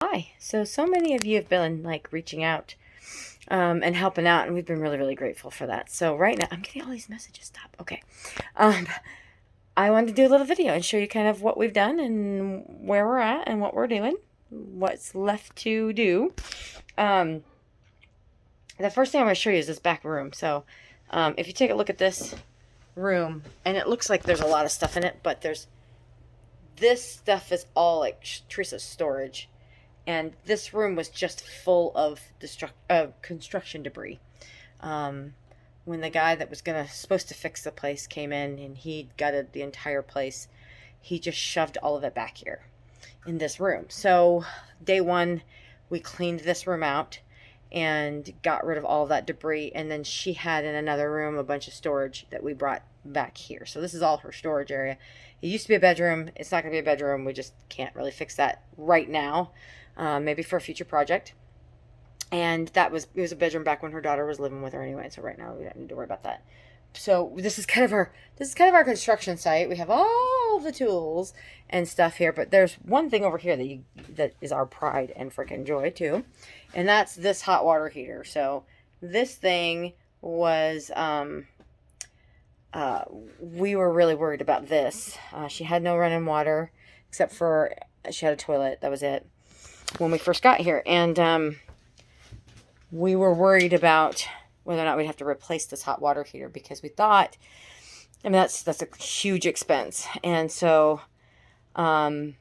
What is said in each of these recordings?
Hi. So many of you have been like reaching out and helping out, and we've been really, really grateful for that. So right now, I'm getting all these messages. Stop. Okay. Um, I wanted to do a little video and show you kind of what we've done and where we're at and what we're doing, what's left to do. Um, the first thing I'm going to show you is this back room. So if you take a look at this room, and it looks like there's a lot of stuff in it, but this stuff is all like Teresa's storage. And this room was just full of construction debris. When the guy that was supposed to fix the place came in and he gutted the entire place, he just shoved all of it back here in this room. So day one, we cleaned this room out and got rid of all of that debris. And then she had in another room a bunch of storage that we brought back here. So this is all her storage area. It used to be a bedroom. It's not going to be a bedroom. We just can't really fix that right now. Maybe for a future project. And it was a bedroom back when her daughter was living with her anyway. So right now we don't need to worry about that. So this is kind of our construction site. We have all the tools and stuff here, but there's one thing over here that is our pride and freaking joy too, and that's this hot water heater. So this thing was we were really worried about this. She had no running water except for she had a toilet. That was it when we first got here, and we were worried about whether or not we'd have to replace this hot water heater because we thought, that's a huge expense. And so when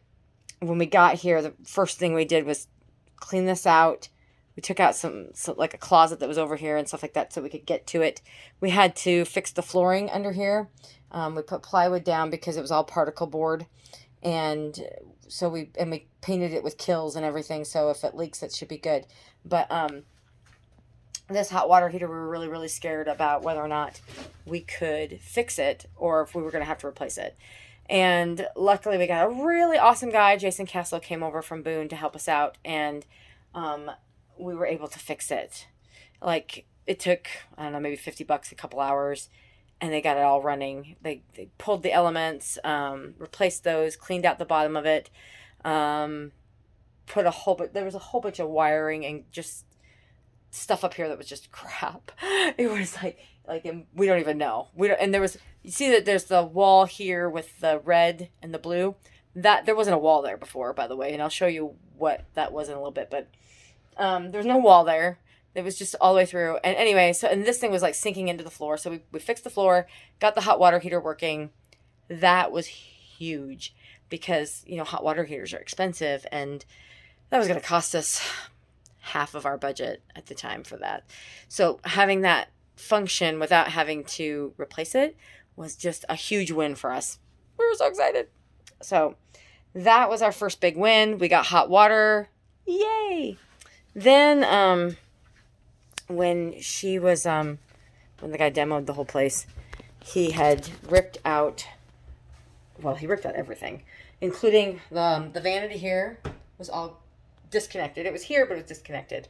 we got here, the first thing we did was clean this out. We took out some like a closet that was over here and stuff like that so we could get to it. We had to fix the flooring under here. We put plywood down because it was all particle board. And so we painted it with kills and everything. So if it leaks, it should be good. But this hot water heater, we were really, really scared about whether or not we could fix it or if we were going to have to replace it. And luckily we got a really awesome guy. Jason Castle came over from Boone to help us out. And we were able to fix it. Like it took, I don't know, maybe $50, a couple hours. And they got it all running. They pulled the elements, replaced those, cleaned out the bottom of it, there was a whole bunch of wiring and just stuff up here that was just crap. It was we don't even know. And you see that there's the wall here with the red and the blue. That there wasn't a wall there before, by the way, and I'll show you what that was in a little bit. But there's no wall there. It was just all the way through. And anyway, and this thing was like sinking into the floor. So we fixed the floor, got the hot water heater working. That was huge because, hot water heaters are expensive, and that was going to cost us half of our budget at the time for that. So having that function without having to replace it was just a huge win for us. We were so excited. So that was our first big win. We got hot water. Yay. Then, when the guy demoed the whole place, he ripped out everything, including the vanity here was all disconnected. It was here, but it was disconnected.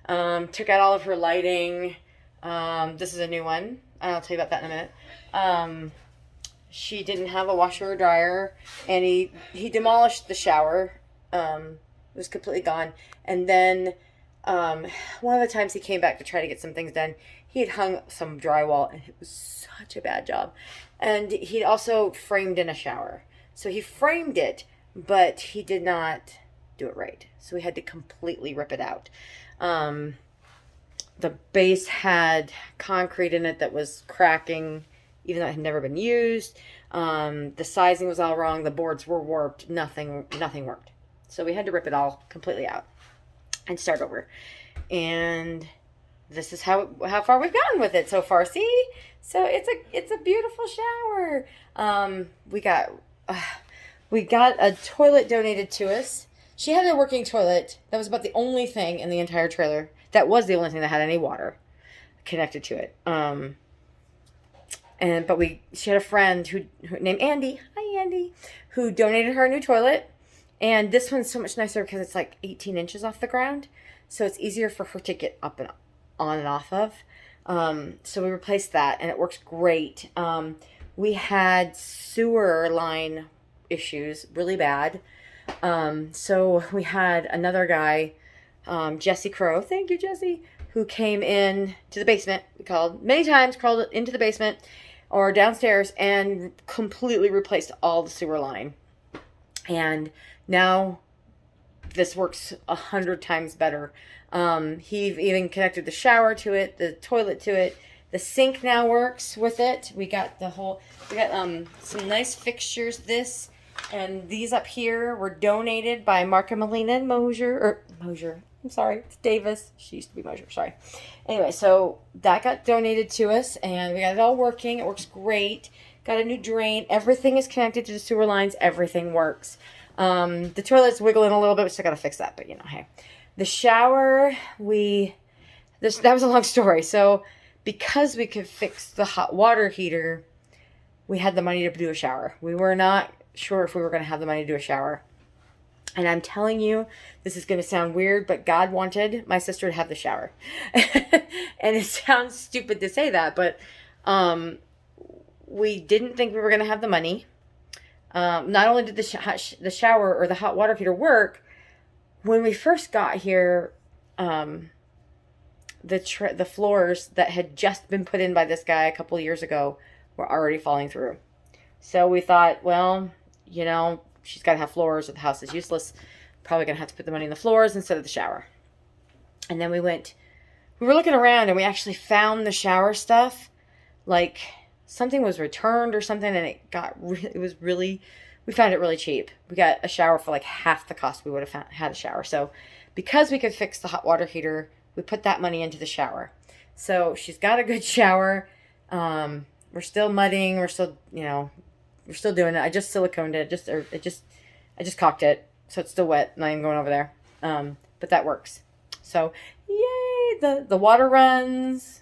Took out all of her lighting. This is a new one. I'll tell you about that in a minute. She didn't have a washer or dryer, and he demolished the shower. It was completely gone. And then one of the times he came back to try to get some things done, he had hung some drywall, and it was such a bad job. And he also framed in a shower. So he framed it, but he did not do it right. So we had to completely rip it out. The base had concrete in it that was cracking, even though it had never been used. The sizing was all wrong. The boards were warped. Nothing worked. So we had to rip it all completely out and start over. And this is how far we've gotten with it so far. See? So it's a beautiful shower. We got a toilet donated to us. She had a working toilet. That was about the only thing in the entire trailer. That was the only thing that had any water connected to it. She had a friend who named Andy. Hi, Andy. Who donated her a new toilet. And this one's so much nicer because it's like 18 inches off the ground. So it's easier for her to get up and on and off of. So we replaced that, and it works great. We had sewer line issues really bad. So we had another guy, Jesse Crow. Thank you, Jesse, who came in to the basement. We called many times, crawled into the basement or downstairs and completely replaced all the sewer line. And now this works 100 times better. He even connected the shower to it, the toilet to it. The sink now works with it. We got some nice fixtures. This and these up here were donated by Mark and Melina Mosier. I'm sorry, it's Davis. She used to be Mosier. Sorry. Anyway, so that got donated to us, and we got it all working. It works great. Got a new drain. Everything is connected to the sewer lines. Everything works. The toilet's wiggling a little bit. We still got to fix that, but hey. The shower, that was a long story. So because we could fix the hot water heater, we had the money to do a shower. We were not sure if we were going to have the money to do a shower. And I'm telling you, this is going to sound weird, but God wanted my sister to have the shower. And it sounds stupid to say that, but we didn't think we were going to have the money. Not only did the shower or the hot water heater work, when we first got here, the floors that had just been put in by this guy a couple of years ago were already falling through. So we thought, well, she's got to have floors or the house is useless. Probably going to have to put the money in the floors instead of the shower. And then we were looking around and we actually found the shower stuff. Like something was returned or something, and we found it really cheap. We got a shower for like half the cost we would have had a shower. So because we could fix the hot water heater, we put that money into the shower. So she's got a good shower. We're still mudding. We're still doing it. I just siliconed it. I just caulked it. So it's still wet. Not even going over there. But that works. So yay. The water runs.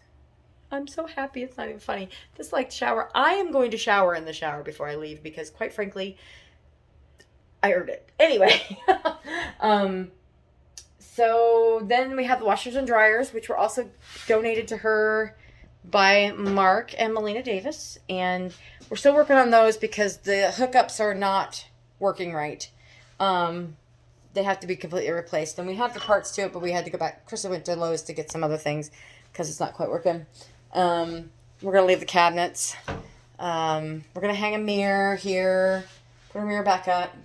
I'm so happy. It's not even funny. This shower. I am going to shower in the shower before I leave because quite frankly, I earned it. Anyway. So then we have the washers and dryers, which were also donated to her by Mark and Melina Davis. And we're still working on those because the hookups are not working right. They have to be completely replaced. And we have the parts to it, but we had to go back. Krista went to Lowe's to get some other things because it's not quite working. We're going to leave the cabinets. We're going to hang a mirror here. Put a mirror back up.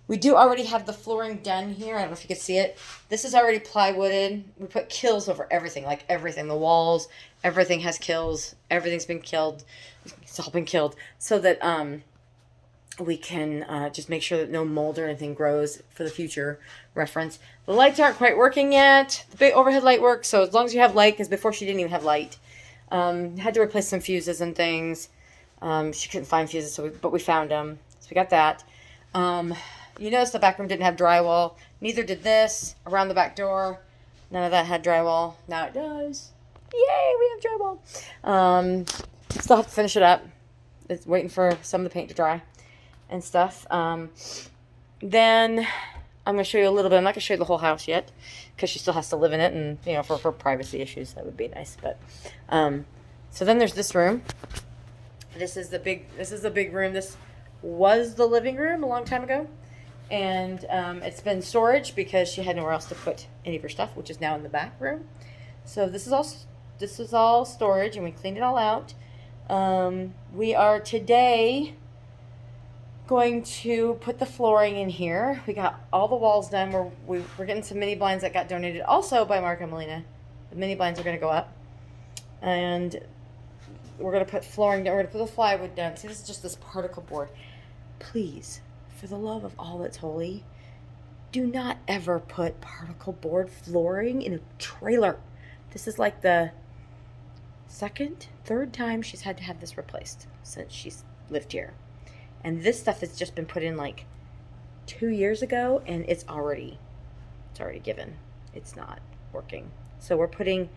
We do already have the flooring done here. I don't know if you can see it. This is already plywooded. We put kills over everything, like everything. The walls, everything has kills. Everything's been killed. It's all been killed. So that we can just make sure that no mold or anything grows for the future reference. The lights aren't quite working yet. The big overhead light works, so as long as you have light, because before she didn't even have light. Had to replace some fuses and things. She couldn't find fuses, but we found them. So we got that. You notice the back room didn't have drywall. Neither did this. Around the back door, none of that had drywall. Now it does. Yay, we have drywall. Still have to finish it up. It's waiting for some of the paint to dry and stuff. Then I'm going to show you a little bit. I'm not going to show you the whole house yet because she still has to live in it, and for privacy issues that would be nice. But so then there's this room. This is the big room. This was the living room a long time ago. And it's been storage because she had nowhere else to put any of her stuff, which is now in the back room. So this is all storage, and we cleaned it all out. We are today going to put the flooring in here. We got all the walls done. We're getting some mini blinds that got donated also by Mark and Melina. The mini blinds are going to go up, and we're going to put flooring down. We're going to put the plywood down. See, this is just this particle board. Please, for the love of all that's holy, do not ever put particle board flooring in a trailer. This is like the third time she's had to have this replaced since she's lived here. And this stuff has just been put in like 2 years ago, and it's already given. It's not working. So we're putting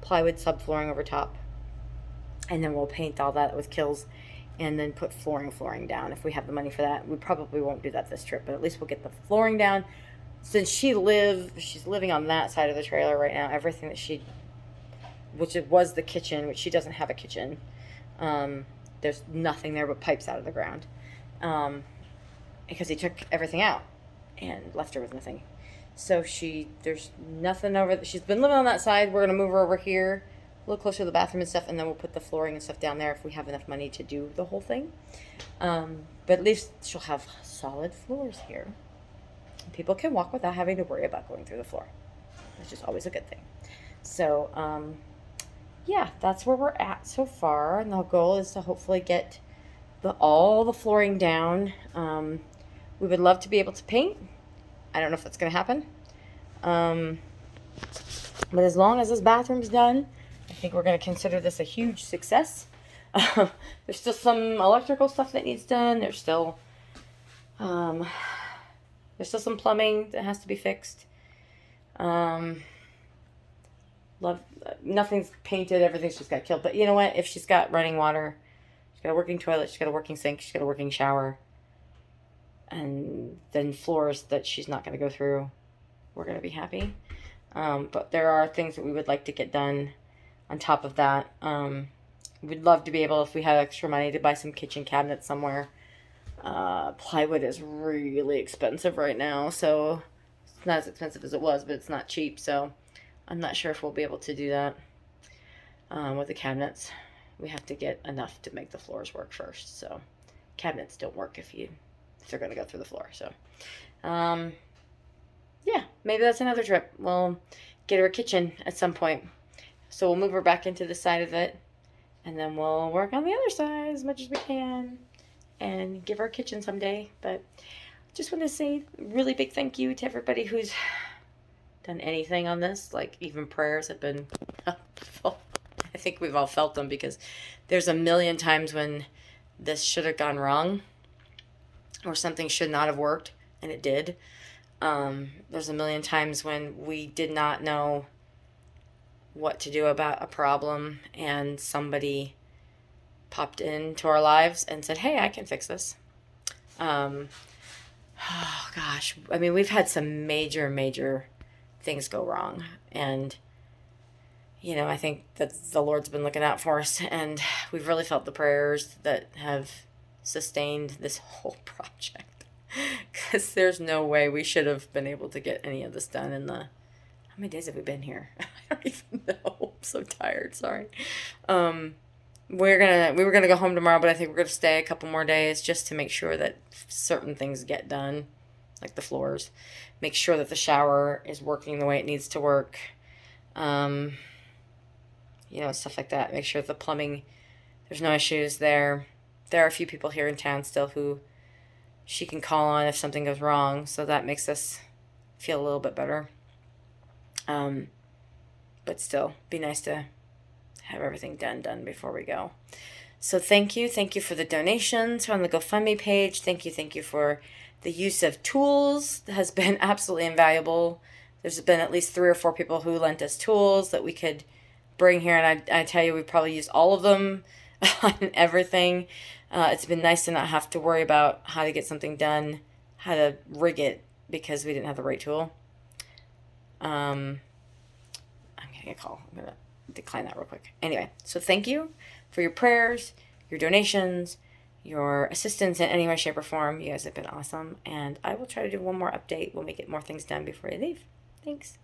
plywood subflooring over top, and then we'll paint all that with kills. And then put flooring down if we have the money for that. We probably won't do that this trip, but at least we'll get the flooring down. Since she's living on that side of the trailer right now, everything that which was the kitchen, which she doesn't have a kitchen. There's nothing there but pipes out of the ground. because he took everything out and left her with nothing. So there's nothing over. She's been living on that side. We're gonna move her over here, a little closer to the bathroom and stuff, and then we'll put the flooring and stuff down there if we have enough money to do the whole thing. But at least she'll have solid floors here. People can walk without having to worry about going through the floor, which is always a good thing. So, yeah, that's where we're at so far, and the goal is to hopefully get all the flooring down. We would love to be able to paint. I don't know if that's going to happen. But as long as this bathroom's done, I think we're going to consider this a huge success. There's still some electrical stuff that needs done. There's still some plumbing that has to be fixed. Nothing's painted. Everything's just got killed. But you know what? If she's got running water, she's got a working toilet, she's got a working sink, she's got a working shower, and then floors that she's not going to go through, we're going to be happy. But there are things that we would like to get done on top of that. We'd love to be able, if we had extra money, to buy some kitchen cabinets somewhere. Plywood is really expensive right now, so it's not as expensive as it was, but it's not cheap, so I'm not sure if we'll be able to do that with the cabinets. We have to get enough to make the floors work first, so cabinets don't work if they're going to go through the floor. So, yeah, maybe that's another trip. We'll get her a kitchen at some point. So we'll move her back into the side of it, and then we'll work on the other side as much as we can and give her a kitchen someday. But just want to say a really big thank you to everybody who's done anything on this. Like, even prayers have been helpful. I think we've all felt them, because there's a million times when this should have gone wrong or something should not have worked, and it did. There's a million times when we did not know what to do about a problem, and somebody popped into our lives and said, hey, I can fix this. Oh gosh, I mean, we've had some major things go wrong, and I think that the Lord's been looking out for us, and we've really felt the prayers that have sustained this whole project, because there's no way we should have been able to get any of this done in how many days have we been here? I don't even know. I'm so tired. Sorry. We were gonna go home tomorrow, but I think we're gonna stay a couple more days just to make sure that certain things get done, like the floors. Make sure that the shower is working the way it needs to work. Stuff like that. Make sure the plumbing, there's no issues there. There are a few people here in town still who she can call on if something goes wrong, so that makes us feel a little bit better. But still, be nice to have everything done before we go. So thank you for the donations on the GoFundMe page. Thank you for the use of tools. That has been absolutely invaluable. There's been at least 3 or 4 people who lent us tools that we could bring here, and I tell you, we probably used all of them on everything. It's been nice to not have to worry about how to get something done, how to rig it, because we didn't have the right tool. I'm getting a call. I'm going to decline that real quick. Anyway, so thank you for your prayers, your donations, your assistance in any way, shape, or form. You guys have been awesome, and I will try to do one more update when we get more things done before I leave. Thanks.